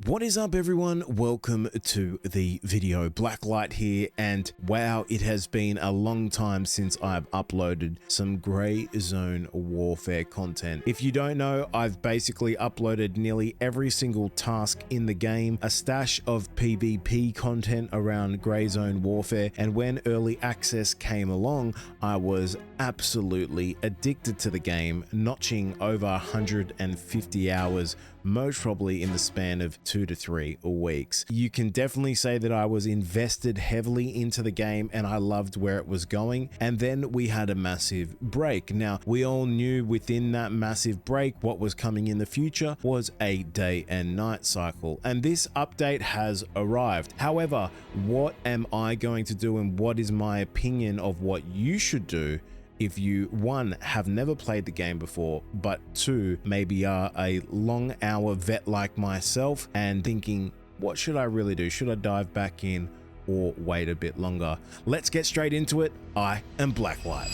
What is up, everyone? Welcome to the video. Blacklight here, and wow, it has been a long time since I've uploaded some Grey Zone Warfare content. If you don't know, I've basically uploaded nearly every single task in the game, a stash of PvP content around Grey Zone Warfare, and when early access came along, I was absolutely addicted to the game, notching over 150 hours, most probably in the span of 2 to 3 weeks. You can definitely say that I was invested heavily into the game and I loved where it was going. And then we had a massive break. Now, we all knew within that massive break what was coming in the future was a day and night cycle. And this update has arrived. However, what am I going to do and what is my opinion of what you should do if you, one, have never played the game before, but two, maybe are a long hour vet like myself and thinking, what should I really do? Should I dive back in or wait a bit longer? Let's get straight into it. I am Blacklight.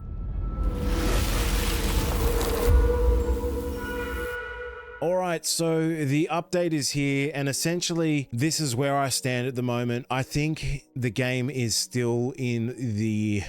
All right, so the update is here, and essentially this is where I stand at the moment. I think the game is still in the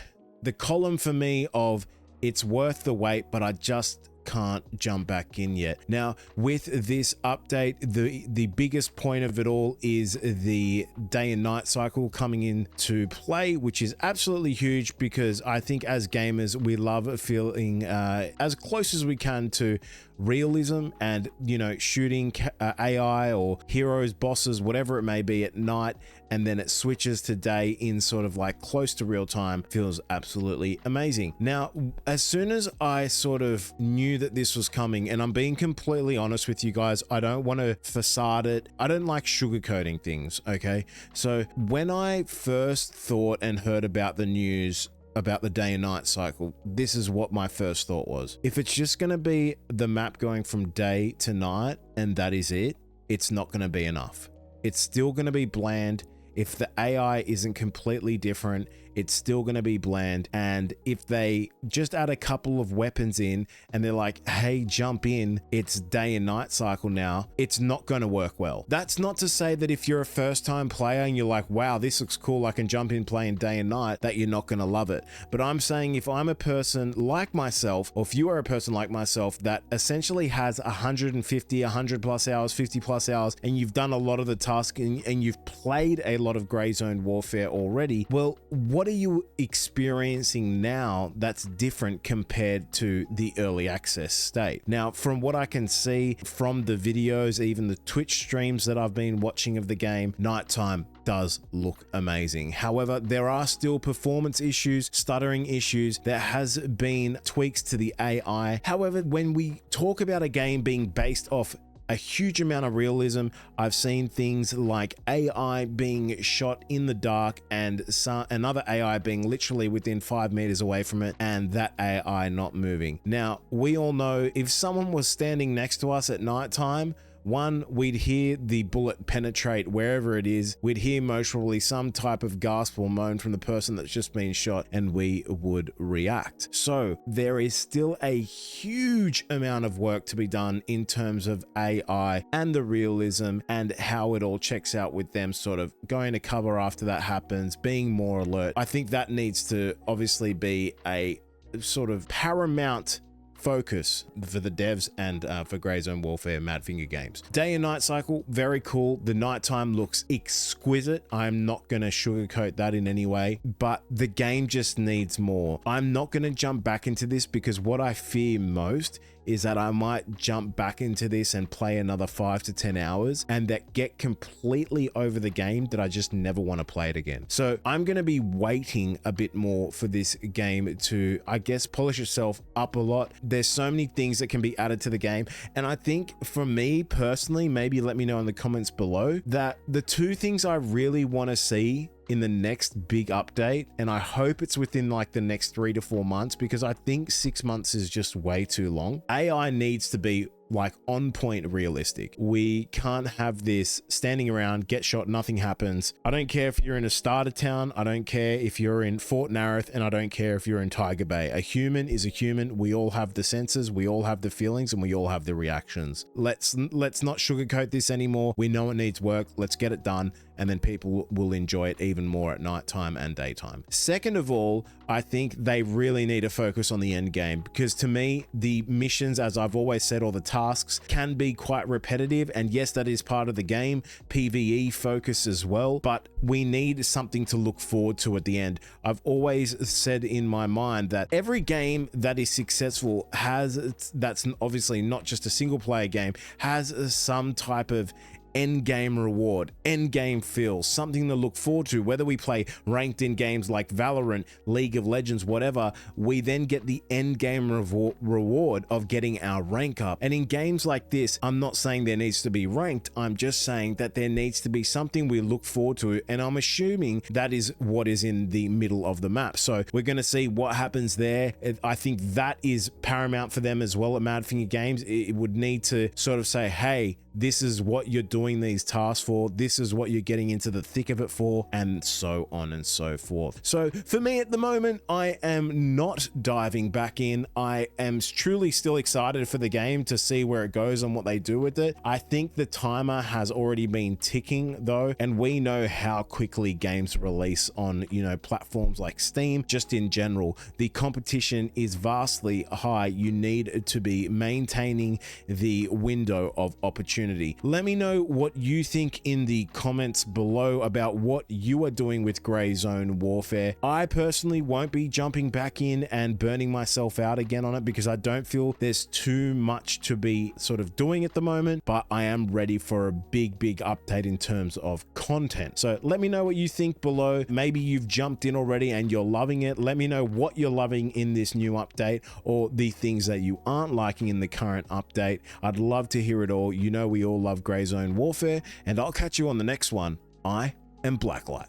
column for me of it's worth the wait, but I just can't jump back in yet. Now, with this update, the biggest point of it all is the day and night cycle coming into play, which is absolutely huge because I think as gamers, we love feeling as close as we can to realism and, you know, shooting AI or heroes, bosses, whatever it may be at night, and then it switches to day in sort of like close to real time feels absolutely amazing. Now, as soon as I sort of knew that this was coming, and I'm being completely honest with you guys, I don't want to facade it. I don't like sugarcoating things, okay? So when I first thought and heard about the news about the day and night cycle, this is what my first thought was. If it's just going to be the map going from day to night and that is it, it's not going to be enough. It's still going to be bland. If the AI isn't completely different, it's still going to be bland. And if they just add a couple of weapons in and they're like, hey, jump in, it's day and night cycle now, it's not going to work well. That's not to say that if you're a first time player and you're like, wow, this looks cool, I can jump in playing day and night, that you're not going to love it. But I'm saying if I'm a person like myself, or if you are a person like myself that essentially has 150, 100 plus hours, 50 plus hours, and you've done a lot of the tasks and you've played a lot of Grey Zone Warfare already, well, what are you experiencing now that's different compared to the early access state? Now, from what I can see from the videos, even the Twitch streams that I've been watching of the game, nighttime does look amazing. However, there are still performance issues, stuttering issues. There has been tweaks to the AI. However, when we talk about a game being based off a huge amount of realism, I've seen things like AI being shot in the dark and another AI being literally within 5 meters away from it and that AI not moving. Now, we all know if someone was standing next to us at nighttime, one, we'd hear the bullet penetrate wherever it is. We'd hear most probably some type of gasp or moan from the person that's just been shot, and we would react. So there is still a huge amount of work to be done in terms of AI and the realism and how it all checks out with them sort of going to cover after that happens, being more alert. I think that needs to obviously be a sort of paramount focus for the devs and for Grey Zone Warfare Mad Finger Games. Day and night cycle, very cool. The nighttime looks exquisite. I'm not going to sugarcoat that in any way, but the game just needs more. I'm not going to jump back into this because what I fear most is that I might jump back into this and play another 5 to 10 hours and that get completely over the game that I just never want to play it again. So I'm going to be waiting a bit more for this game to, I guess, polish itself up a lot. There's so many things that can be added to the game. And I think for me personally, maybe let me know in the comments below, that the two things I really want to see in the next big update, and I hope it's within like the next 3 to 4 months, because I think 6 months is just way too long. AI needs to be like on point realistic. We can't have this standing around, get shot, nothing happens. I don't care if you're in a starter town. I don't care if you're in Fort Nareth, and I don't care if you're in Tiger Bay. A human is a human. We all have the senses, we all have the feelings, and we all have the reactions. Let's not sugarcoat this anymore. We know it needs work. Let's get it done, and then people will enjoy it even more at nighttime and daytime. Second of all, I think they really need to focus on the end game, because to me, the missions, as I've always said, or the tasks can be quite repetitive. And yes, that is part of the game, PvE focus as well, but we need something to look forward to at the end. I've always said in my mind that every game that is successful that's obviously not just a single player game, has some type of end game reward, end game feel, something to look forward to. Whether we play ranked in games like Valorant, League of Legends, whatever, we then get the end game reward of getting our rank up. And in games like this, I'm not saying there needs to be ranked, I'm just saying that there needs to be something we look forward to, and I'm assuming that is what is in the middle of the map. So we're going to see what happens there. I think that is paramount for them as well at Madfinger Games. It would need to sort of say, hey, this is what you're doing these tasks for, this is what you're getting into the thick of it for, and so on and so forth. So for me at the moment, I am not diving back in. I am truly still excited for the game to see where it goes and what they do with it. I think the timer has already been ticking though, and we know how quickly games release on, platforms like Steam. Just in general, the competition is vastly high. You need to be maintaining the window of opportunity. Let me know what you think in the comments below about what you are doing with Grey Zone Warfare. I personally won't be jumping back in and burning myself out again on it, because I don't feel there's too much to be sort of doing at the moment, but I am ready for a big update in terms of content. So let me know what you think below. Maybe you've jumped in already and you're loving it. Let me know what you're loving in this new update, or the things that you aren't liking in the current update. I'd love to hear it all. We all love Grey Zone Warfare, and I'll catch you on the next one. I am Blacklight.